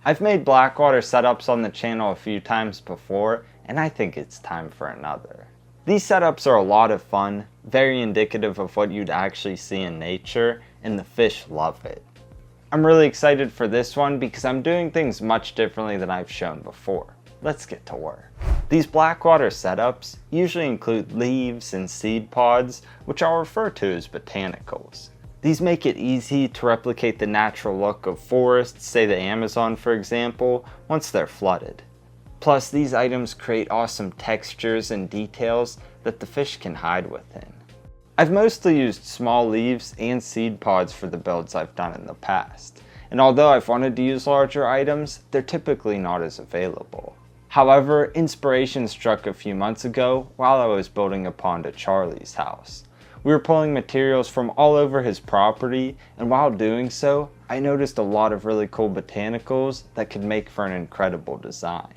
I've made Blackwater setups on the channel a few times before, and I think it's time for another. These setups are a lot of fun, very indicative of what you'd actually see in nature, and the fish love it. I'm really excited for this one because I'm doing things much differently than I've shown before. Let's get to work. These Blackwater setups usually include leaves and seed pods, which I'll refer to as Botanicals. These make it easy to replicate the natural look of forests, say the Amazon for example, once they're flooded. Plus, these items create awesome textures and details that the fish can hide within. I've mostly used small leaves and seed pods for the builds I've done in the past, and although I've wanted to use larger items, they're typically not as available. However, inspiration struck a few months ago while I was building a pond at Charlie's house. We were pulling materials from all over his property, and while doing so, I noticed a lot of really cool botanicals that could make for an incredible design.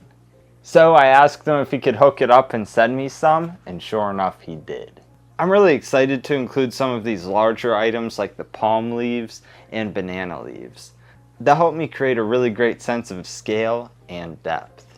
So I asked him if he could hook it up and send me some, and sure enough he did. I'm really excited to include some of these larger items like the palm leaves and banana leaves. They'll help me create a really great sense of scale and depth.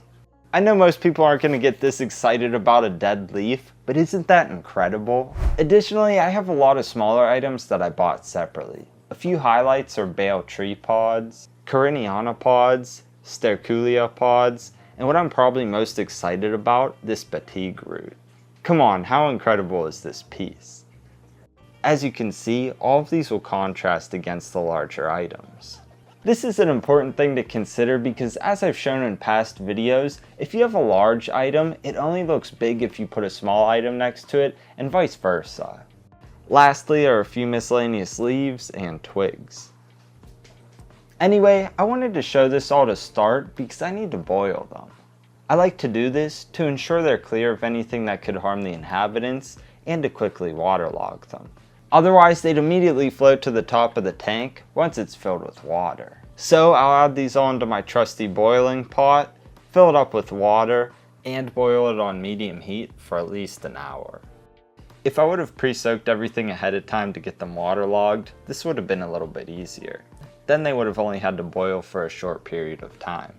I know most people aren't going to get this excited about a dead leaf, but isn't that incredible? Additionally, I have a lot of smaller items that I bought separately. A few highlights are bale tree pods, Coriniana pods, Sterculia pods, and what I'm probably most excited about, this batige root. Come on, how incredible is this piece? As you can see, all of these will contrast against the larger items. This is an important thing to consider because as I've shown in past videos, if you have a large item, it only looks big if you put a small item next to it, and vice versa. Lastly are a few miscellaneous leaves and twigs. Anyway, I wanted to show this all to start because I need to boil them. I like to do this to ensure they're clear of anything that could harm the inhabitants and to quickly waterlog them. Otherwise, they'd immediately float to the top of the tank once it's filled with water. So I'll add these all into my trusty boiling pot, fill it up with water, and boil it on medium heat for at least an hour. If I would have pre-soaked everything ahead of time to get them waterlogged, this would have been a little bit easier. Then they would have only had to boil for a short period of time.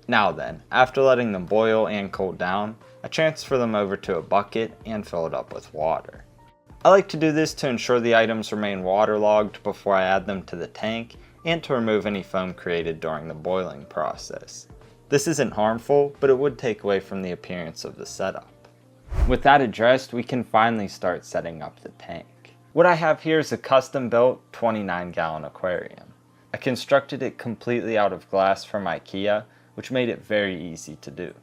Now then, after letting them boil and cool down, I transfer them over to a bucket and fill it up with water. I like to do this to ensure the items remain waterlogged before I add them to the tank and to remove any foam created during the boiling process. This isn't harmful, but it would take away from the appearance of the setup. With that addressed, we can finally start setting up the tank. What I have here is a custom built 29-gallon aquarium. I constructed it completely out of glass from IKEA, which made it very easy to do.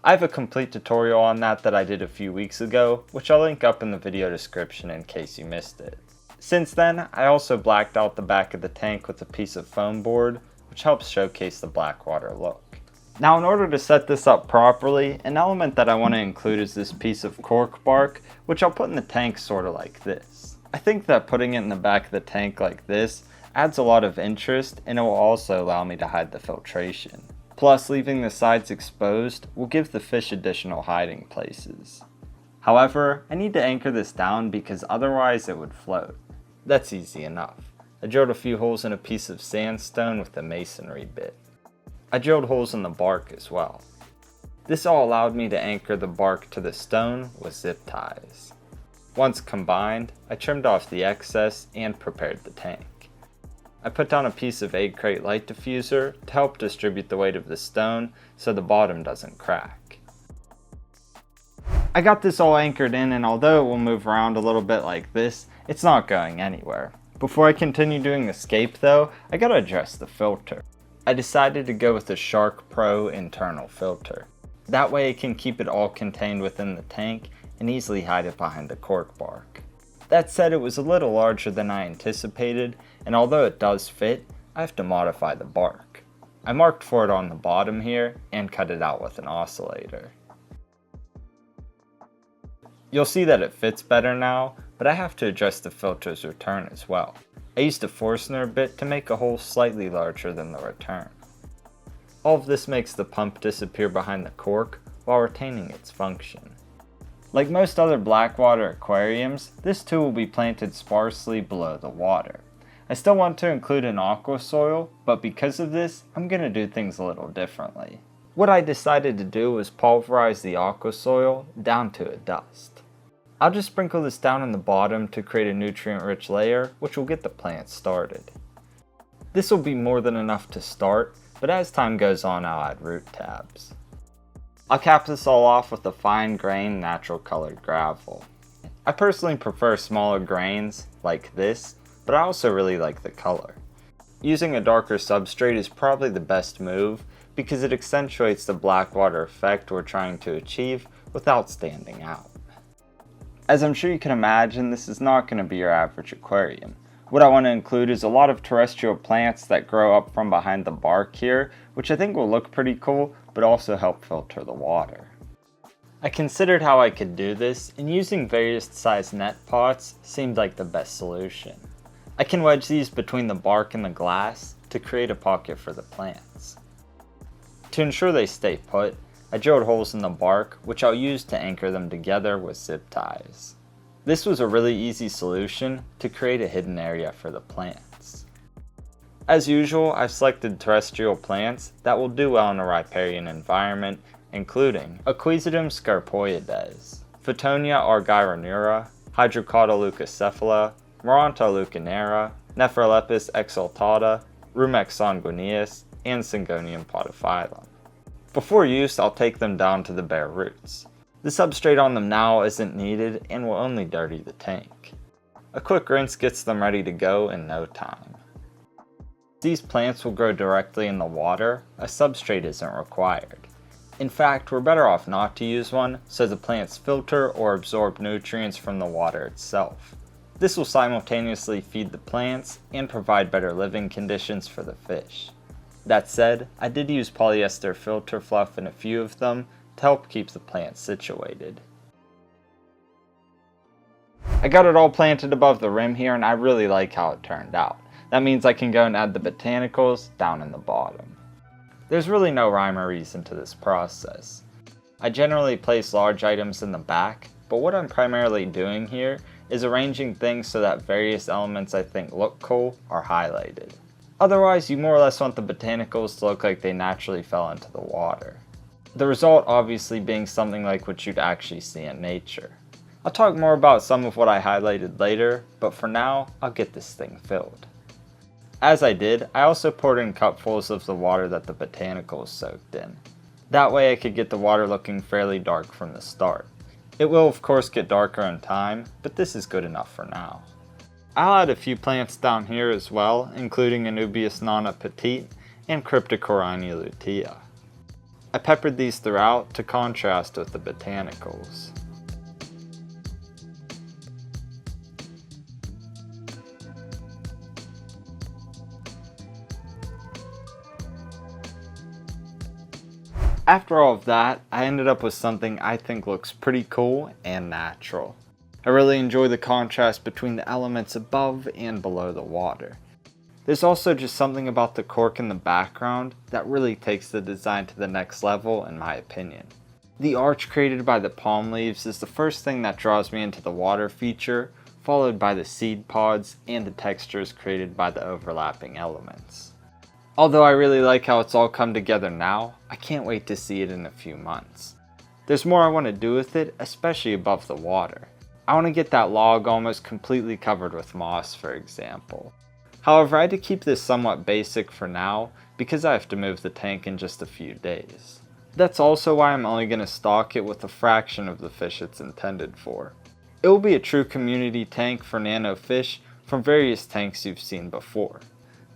I have a complete tutorial on that I did a few weeks ago, which I'll link up in the video description in case you missed it. Since then, I also blacked out the back of the tank with a piece of foam board, which helps showcase the Blackwater look. Now in order to set this up properly, an element that I want to include is this piece of cork bark, which I'll put in the tank sort of like this. I think that putting it in the back of the tank like this adds a lot of interest, and it will also allow me to hide the filtration. Plus, leaving the sides exposed will give the fish additional hiding places. However, I need to anchor this down because otherwise it would float. That's easy enough. I drilled a few holes in a piece of sandstone with a masonry bit. I drilled holes in the bark as well. This all allowed me to anchor the bark to the stone with zip ties. Once combined, I trimmed off the excess and prepared the tank. I put down a piece of egg crate light diffuser to help distribute the weight of the stone so the bottom doesn't crack. I got this all anchored in, and although it will move around a little bit like this, it's not going anywhere. Before I continue doing the scape though, I gotta address the filter. I decided to go with the Shark Pro internal filter. That way it can keep it all contained within the tank and easily hide it behind the cork bark. That said, it was a little larger than I anticipated, and although it does fit, I have to modify the bark. I marked for it on the bottom here and cut it out with an oscillator. You'll see that it fits better now, but I have to adjust the filter's return as well. I used a Forstner bit to make a hole slightly larger than the return. All of this makes the pump disappear behind the cork while retaining its function. Like most other Blackwater aquariums, this too will be planted sparsely below the water. I still want to include an aqua soil, but because of this, I'm going to do things a little differently. What I decided to do was pulverize the aqua soil down to a dust. I'll just sprinkle this down in the bottom to create a nutrient-rich layer, which will get the plant started. This will be more than enough to start, but as time goes on, I'll add root tabs. I'll cap this all off with a fine-grained, natural-colored gravel. I personally prefer smaller grains, like this, but I also really like the color. Using a darker substrate is probably the best move because it accentuates the Blackwater effect we're trying to achieve without standing out. As I'm sure you can imagine, this is not going to be your average aquarium. What I want to include is a lot of terrestrial plants that grow up from behind the bark here, which I think will look pretty cool, but also help filter the water. I considered how I could do this, and using various size net pots seemed like the best solution. I can wedge these between the bark and the glass to create a pocket for the plants. To ensure they stay put, I drilled holes in the bark, which I'll use to anchor them together with zip ties. This was a really easy solution to create a hidden area for the plants. As usual, I've selected terrestrial plants that will do well in a riparian environment, including Aquisodum scarpoides, Photonia argyronura, Hydrocauda leucocephala, Maranta leucanera, Nephrolepis exaltata, Rumex sanguineus, and Syngonium podophyllum. Before use, I'll take them down to the bare roots. The substrate on them now isn't needed and will only dirty the tank. A quick rinse gets them ready to go in no time. These plants will grow directly in the water, a substrate isn't required. In fact, we're better off not to use one so the plants filter or absorb nutrients from the water itself. This will simultaneously feed the plants and provide better living conditions for the fish. That said, I did use polyester filter fluff in a few of them to help keep the plants situated. I got it all planted above the rim here and I really like how it turned out. That means I can go and add the Botanicals down in the bottom. There's really no rhyme or reason to this process. I generally place large items in the back, but what I'm primarily doing here is arranging things so that various elements I think look cool are highlighted. Otherwise, you more or less want the Botanicals to look like they naturally fell into the water. The result obviously being something like what you'd actually see in nature. I'll talk more about some of what I highlighted later, but for now, I'll get this thing filled. As I did, I also poured in cupfuls of the water that the Botanicals soaked in. That way I could get the water looking fairly dark from the start. It will of course get darker in time, but this is good enough for now. I'll add a few plants down here as well, including Anubias nana petite and Cryptocorinea lutea. I peppered these throughout to contrast with the Botanicals. After all of that, I ended up with something I think looks pretty cool and natural. I really enjoy the contrast between the elements above and below the water. There's also just something about the cork in the background that really takes the design to the next level in my opinion. The arch created by the palm leaves is the first thing that draws me into the water feature, followed by the seed pods and the textures created by the overlapping elements. Although I really like how it's all come together now, I can't wait to see it in a few months. There's more I want to do with it, especially above the water. I want to get that log almost completely covered with moss, for example. However, I had to keep this somewhat basic for now because I have to move the tank in just a few days. That's also why I'm only going to stock it with a fraction of the fish it's intended for. It will be a true community tank for nano fish from various tanks you've seen before.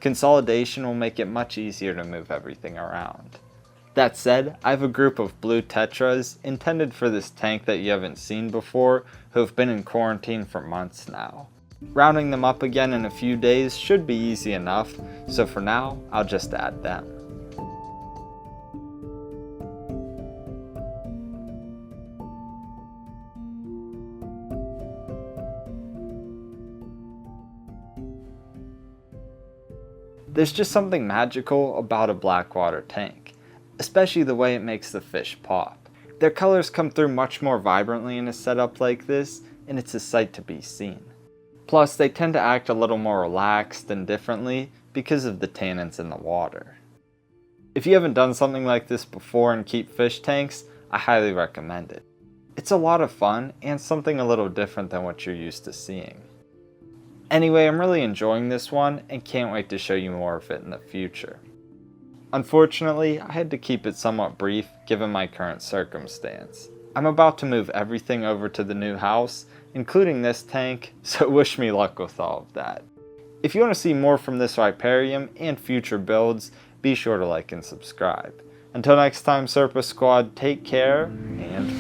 Consolidation will make it much easier to move everything around. That said, I have a group of blue Tetras intended for this tank that you haven't seen before who have been in quarantine for months now. Rounding them up again in a few days should be easy enough, so for now, I'll just add them. There's just something magical about a Blackwater tank, especially the way it makes the fish pop. Their colors come through much more vibrantly in a setup like this, and it's a sight to be seen. Plus, they tend to act a little more relaxed and differently because of the tannins in the water. If you haven't done something like this before and keep fish tanks, I highly recommend it. It's a lot of fun and something a little different than what you're used to seeing. Anyway, I'm really enjoying this one and can't wait to show you more of it in the future. Unfortunately, I had to keep it somewhat brief given my current circumstance. I'm about to move everything over to the new house, including this tank, so wish me luck with all of that. If you want to see more from this riparium and future builds, be sure to like and subscribe. Until next time, Serpa Squad, take care and